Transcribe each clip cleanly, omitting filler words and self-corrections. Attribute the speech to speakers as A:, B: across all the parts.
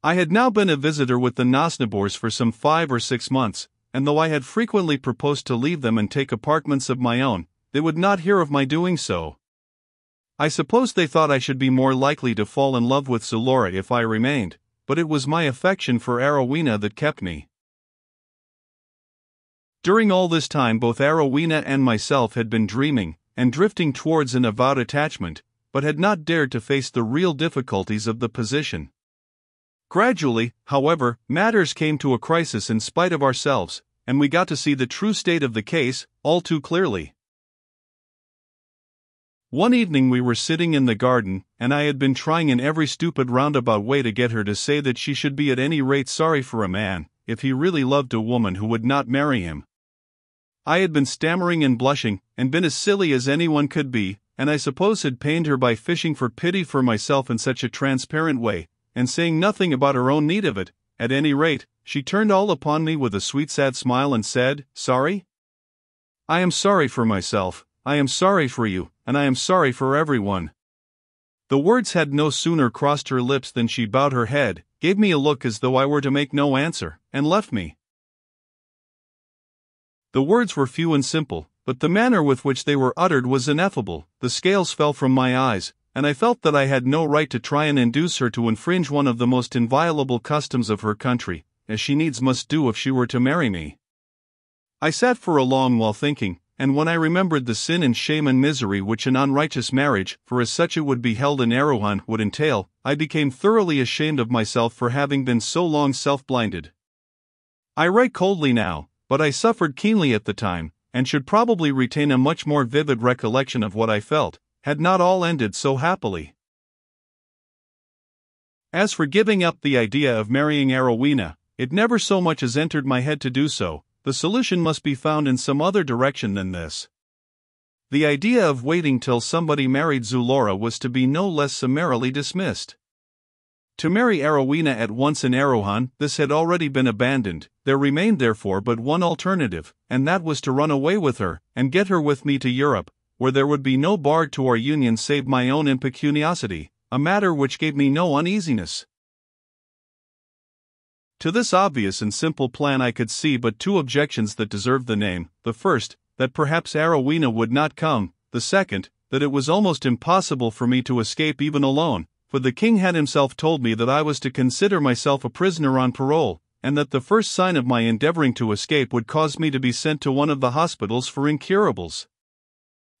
A: I had now been a visitor with the Nosnibors for some 5 or 6 months, and though I had frequently proposed to leave them and take apartments of my own, they would not hear of my doing so. I suppose they thought I should be more likely to fall in love with Zulora if I remained, but it was my affection for Erewhon that kept me. During all this time both Erewhon and myself had been dreaming, and drifting towards an avowed attachment, but had not dared to face the real difficulties of the position. Gradually, however, matters came to a crisis in spite of ourselves, and we got to see the true state of the case, all too clearly. One evening we were sitting in the garden, and I had been trying in every stupid roundabout way to get her to say that she should be at any rate sorry for a man, if he really loved a woman who would not marry him. I had been stammering and blushing, and been as silly as anyone could be, and I suppose had pained her by fishing for pity for myself in such a transparent way, and saying nothing about her own need of it. At any rate, she turned all upon me with a sweet sad smile and said, "Sorry? I am sorry for myself, I am sorry for you, and I am sorry for everyone." The words had no sooner crossed her lips than she bowed her head, gave me a look as though I were to make no answer, and left me. The words were few and simple, but the manner with which they were uttered was ineffable. The scales fell from my eyes, and I felt that I had no right to try and induce her to infringe one of the most inviolable customs of her country, as she needs must do if she were to marry me. I sat for a long while thinking, and when I remembered the sin and shame and misery which an unrighteous marriage, for as such it would be held in Erewhon, would entail, I became thoroughly ashamed of myself for having been so long self-blinded. I write coldly now, but I suffered keenly at the time, and should probably retain a much more vivid recollection of what I felt, had not all ended so happily. As for giving up the idea of marrying Erewhon, it never so much as entered my head to do so. The solution must be found in some other direction than this. The idea of waiting till somebody married Zulora was to be no less summarily dismissed. To marry Erewhon at once in Erewhon, this had already been abandoned. There remained therefore but one alternative, and that was to run away with her, and get her with me to Europe, where there would be no bar to our union save my own impecuniosity, a matter which gave me no uneasiness. To this obvious and simple plan I could see but 2 objections that deserved the name: the first, that perhaps Erewhon would not come; the second, that it was almost impossible for me to escape even alone, for the king had himself told me that I was to consider myself a prisoner on parole, and that the first sign of my endeavoring to escape would cause me to be sent to one of the hospitals for incurables.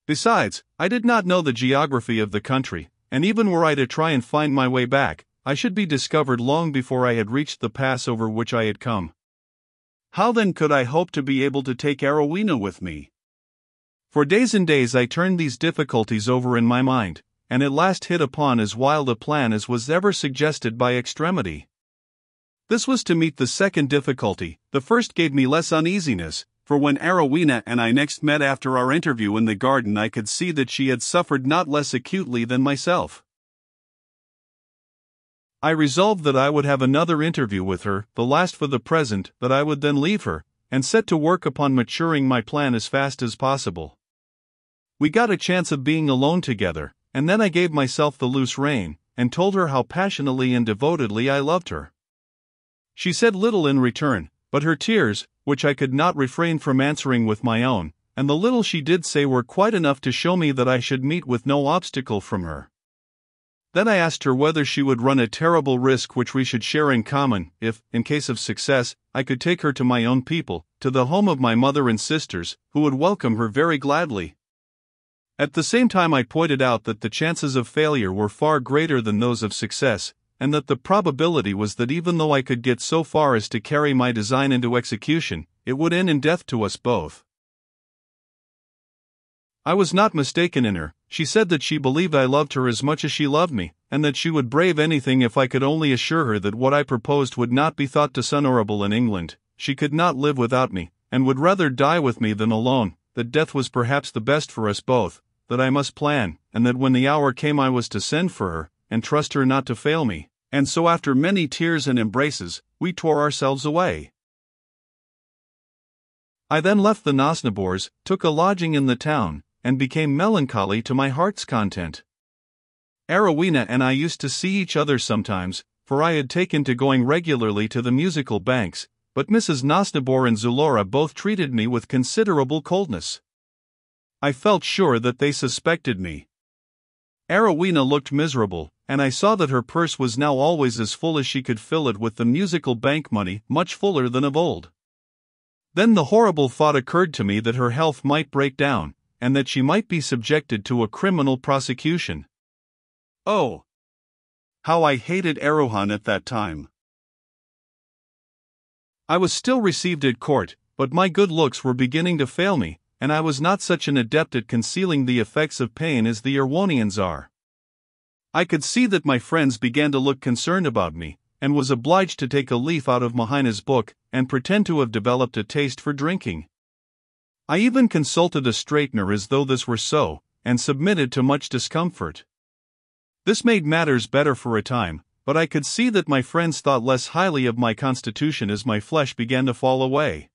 A: Besides, I did not know the geography of the country, and even were I to try and find my way back, I should be discovered long before I had reached the pass over which I had come. How then could I hope to be able to take Erewhon with me? For days and days I turned these difficulties over in my mind, and at last hit upon as wild a plan as was ever suggested by extremity. This was to meet the second difficulty. The first gave me less uneasiness, for when Erewhon and I next met after our interview in the garden I could see that she had suffered not less acutely than myself. I resolved that I would have another interview with her, the last for the present, that I would then leave her, and set to work upon maturing my plan as fast as possible. We got a chance of being alone together, and then I gave myself the loose rein, and told her how passionately and devotedly I loved her. She said little in return, but her tears, which I could not refrain from answering with my own, and the little she did say were quite enough to show me that I should meet with no obstacle from her. Then I asked her whether she would run a terrible risk which we should share in common, if, in case of success, I could take her to my own people, to the home of my mother and sisters, who would welcome her very gladly. At the same time I pointed out that the chances of failure were far greater than those of success, and that the probability was that even though I could get so far as to carry my design into execution, it would end in death to us both. I was not mistaken in her. She said that she believed I loved her as much as she loved me, and that she would brave anything if I could only assure her that what I proposed would not be thought dishonorable in England. She could not live without me, and would rather die with me than alone, that death was perhaps the best for us both, that I must plan, and that when the hour came I was to send for her, and trust her not to fail me, and so after many tears and embraces, we tore ourselves away. I then left the Nosnibors, took a lodging in the town, and became melancholy to my heart's content. Erewhon and I used to see each other sometimes, for I had taken to going regularly to the musical banks, but Mrs. Nosnibor and Zulora both treated me with considerable coldness. I felt sure that they suspected me. Arowhena looked miserable, and I saw that her purse was now always as full as she could fill it with the musical bank money, much fuller than of old. Then the horrible thought occurred to me that her health might break down, and that she might be subjected to a criminal prosecution. Oh! How I hated Erewhon at that time. I was still received at court, but my good looks were beginning to fail me, and I was not such an adept at concealing the effects of pain as the Erewhonians are. I could see that my friends began to look concerned about me, and was obliged to take a leaf out of Mahina's book, and pretend to have developed a taste for drinking. I even consulted a straightener as though this were so, and submitted to much discomfort. This made matters better for a time, but I could see that my friends thought less highly of my constitution as my flesh began to fall away.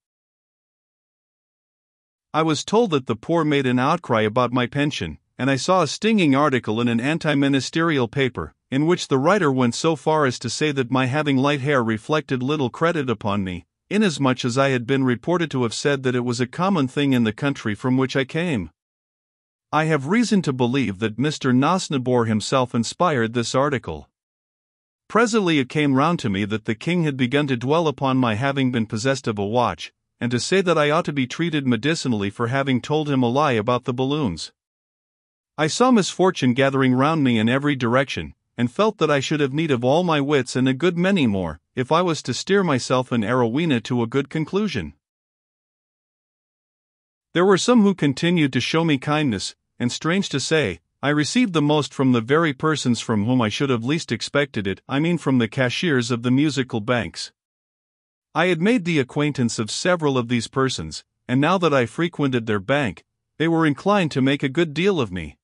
A: I was told that the poor made an outcry about my pension, and I saw a stinging article in an anti-ministerial paper, in which the writer went so far as to say that my having light hair reflected little credit upon me, inasmuch as I had been reported to have said that it was a common thing in the country from which I came. I have reason to believe that Mr. Nosnibor himself inspired this article. Presently it came round to me that the king had begun to dwell upon my having been possessed of a watch, and to say that I ought to be treated medicinally for having told him a lie about the balloons. I saw misfortune gathering round me in every direction, and felt that I should have need of all my wits and a good many more, if I was to steer myself and Arowhena to a good conclusion. There were some who continued to show me kindness, and strange to say, I received the most from the very persons from whom I should have least expected it, I mean from the cashiers of the musical banks. I had made the acquaintance of several of these persons, and now that I frequented their bank, they were inclined to make a good deal of me.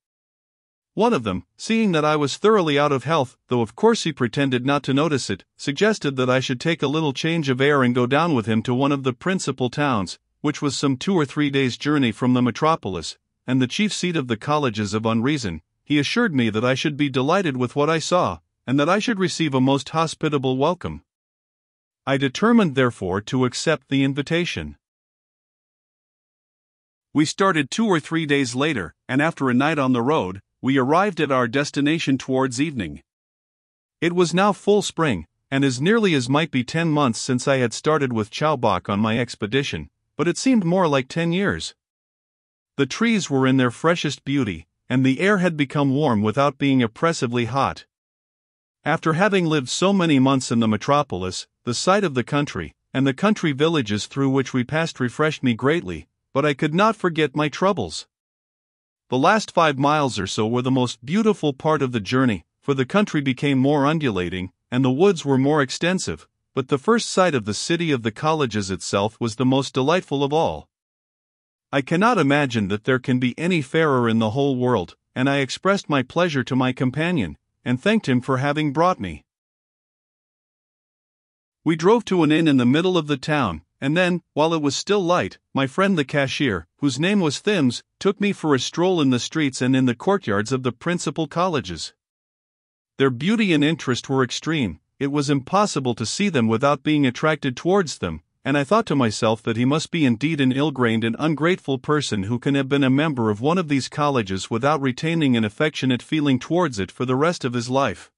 A: One of them, seeing that I was thoroughly out of health, though of course he pretended not to notice it, suggested that I should take a little change of air and go down with him to one of the principal towns, which was some 2 or 3 days' journey from the metropolis, and the chief seat of the colleges of Unreason. He assured me that I should be delighted with what I saw, and that I should receive a most hospitable welcome. I determined therefore to accept the invitation. We started 2 or 3 days later, and after a night on the road, we arrived at our destination towards evening. It was now full spring, and as nearly as might be 10 months since I had started with Chowbok on my expedition, but it seemed more like 10 years. The trees were in their freshest beauty, and the air had become warm without being oppressively hot. After having lived so many months in the metropolis, the sight of the country, and the country villages through which we passed refreshed me greatly, but I could not forget my troubles. The last 5 miles or so were the most beautiful part of the journey, for the country became more undulating, and the woods were more extensive, but the first sight of the city of the colleges itself was the most delightful of all. I cannot imagine that there can be any fairer in the whole world, and I expressed my pleasure to my companion, and thanked him for having brought me. We drove to an inn in the middle of the town, and then, while it was still light, my friend the cashier, whose name was Thims, took me for a stroll in the streets and in the courtyards of the principal colleges. Their beauty and interest were extreme. It was impossible to see them without being attracted towards them, and I thought to myself that he must be indeed an ill-grained and ungrateful person who can have been a member of one of these colleges without retaining an affectionate feeling towards it for the rest of his life.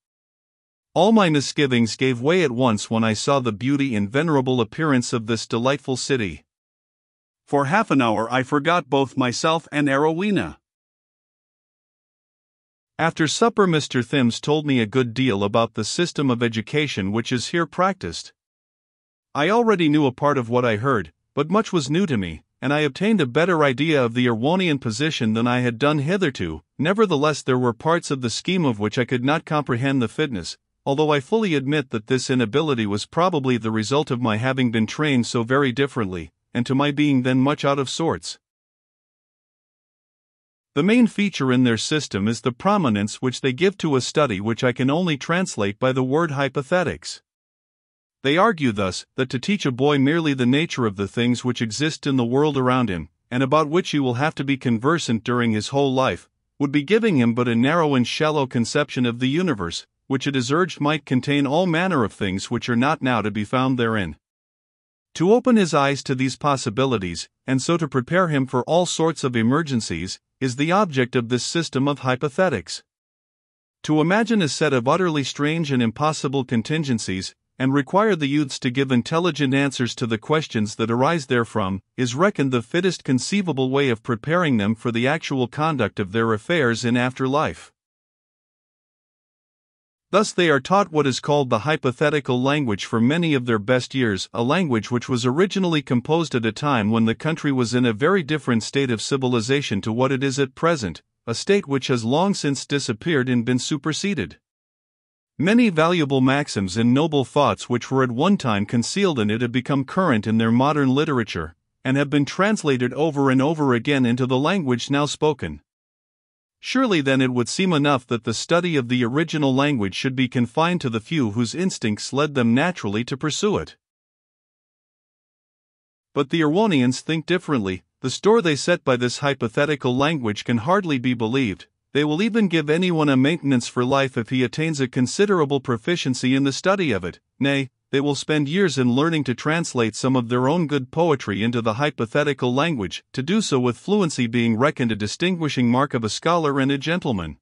A: All my misgivings gave way at once when I saw the beauty and venerable appearance of this delightful city. For half an hour I forgot both myself and Arowhena. After supper Mr. Thims told me a good deal about the system of education which is here practiced. I already knew a part of what I heard, but much was new to me, and I obtained a better idea of the Erewhonian position than I had done hitherto. Nevertheless there were parts of the scheme of which I could not comprehend the fitness, although I fully admit that this inability was probably the result of my having been trained so very differently, and to my being then much out of sorts. The main feature in their system is the prominence which they give to a study which I can only translate by the word hypothetics. They argue thus, that to teach a boy merely the nature of the things which exist in the world around him, and about which he will have to be conversant during his whole life, would be giving him but a narrow and shallow conception of the universe, which it is urged might contain all manner of things which are not now to be found therein. To open his eyes to these possibilities, and so to prepare him for all sorts of emergencies, is the object of this system of hypothetics. To imagine a set of utterly strange and impossible contingencies, and require the youths to give intelligent answers to the questions that arise therefrom, is reckoned the fittest conceivable way of preparing them for the actual conduct of their affairs in after life. Thus they are taught what is called the hypothetical language for many of their best years, a language which was originally composed at a time when the country was in a very different state of civilization to what it is at present, a state which has long since disappeared and been superseded. Many valuable maxims and noble thoughts which were at one time concealed in it have become current in their modern literature, and have been translated over and over again into the language now spoken. Surely then it would seem enough that the study of the original language should be confined to the few whose instincts led them naturally to pursue it. But the Erewhonians think differently. The store they set by this hypothetical language can hardly be believed. They will even give anyone a maintenance for life if he attains a considerable proficiency in the study of it. Nay, they will spend years in learning to translate some of their own good poetry into the hypothetical language, to do so with fluency being reckoned a distinguishing mark of a scholar and a gentleman.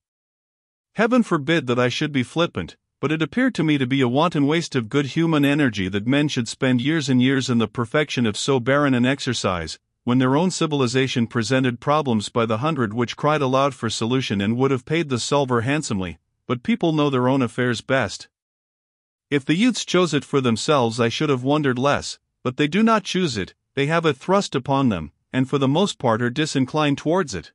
A: Heaven forbid that I should be flippant, but it appeared to me to be a wanton waste of good human energy that men should spend years and years in the perfection of so barren an exercise, when their own civilization presented problems by the hundred which cried aloud for solution and would have paid the solver handsomely. But people know their own affairs best. If the youths chose it for themselves I should have wondered less, but they do not choose it, they have it thrust upon them, and for the most part are disinclined towards it.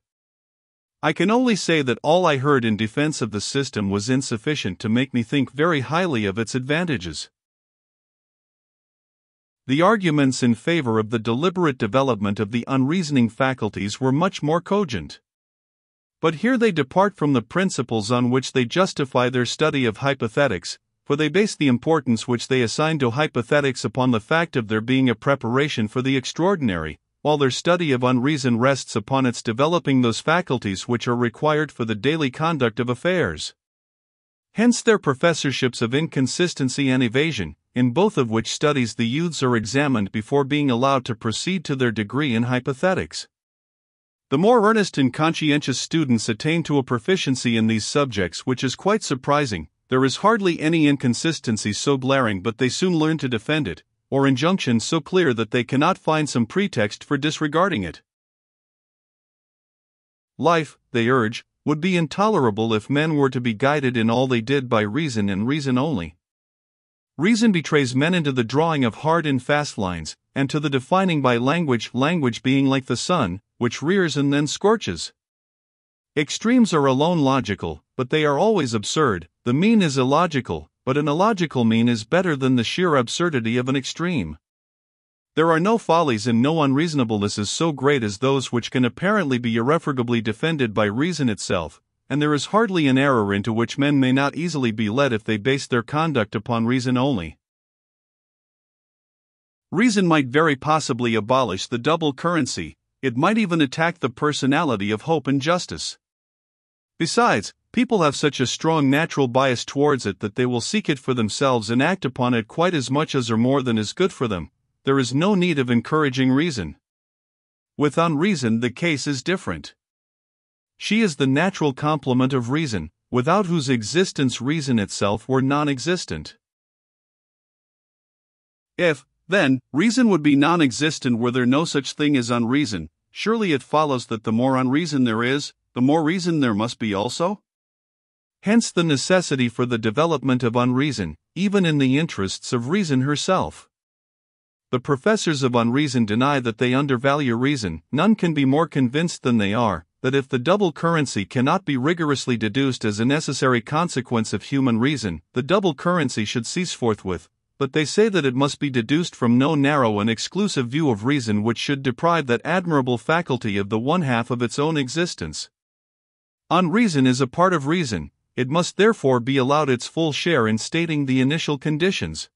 A: I can only say that all I heard in defense of the system was insufficient to make me think very highly of its advantages. The arguments in favor of the deliberate development of the unreasoning faculties were much more cogent. But here they depart from the principles on which they justify their study of hypothetics, for they base the importance which they assign to hypothetics upon the fact of their being a preparation for the extraordinary, while their study of unreason rests upon its developing those faculties which are required for the daily conduct of affairs. Hence their professorships of inconsistency and evasion, in both of which studies the youths are examined before being allowed to proceed to their degree in hypothetics. The more earnest and conscientious students attain to a proficiency in these subjects which is quite surprising. There is hardly any inconsistency so glaring but they soon learn to defend it, or injunction so clear that they cannot find some pretext for disregarding it. Life, they urge, would be intolerable if men were to be guided in all they did by reason and reason only. Reason betrays men into the drawing of hard and fast lines, and to the defining by language, language being like the sun, which rears and then scorches. Extremes are alone logical, but they are always absurd. The mean is illogical, but an illogical mean is better than the sheer absurdity of an extreme. There are no follies and no unreasonablenesses so great as those which can apparently be irrefragably defended by reason itself, and there is hardly an error into which men may not easily be led if they base their conduct upon reason only. Reason might very possibly abolish the double currency. It might even attack the personality of hope and justice. Besides, people have such a strong natural bias towards it that they will seek it for themselves and act upon it quite as much as or more than is good for them. There is no need of encouraging reason. With unreason the case is different. She is the natural complement of reason, without whose existence reason itself were non-existent. If, then, reason would be non-existent were there no such thing as unreason, surely it follows that the more unreason there is, the more reason there must be also? Hence the necessity for the development of unreason, even in the interests of reason herself. The professors of unreason deny that they undervalue reason. None can be more convinced than they are, that if the double currency cannot be rigorously deduced as a necessary consequence of human reason, the double currency should cease forthwith, but they say that it must be deduced from no narrow and exclusive view of reason which should deprive that admirable faculty of the one half of its own existence. Unreason is a part of reason, it must therefore be allowed its full share in stating the initial conditions.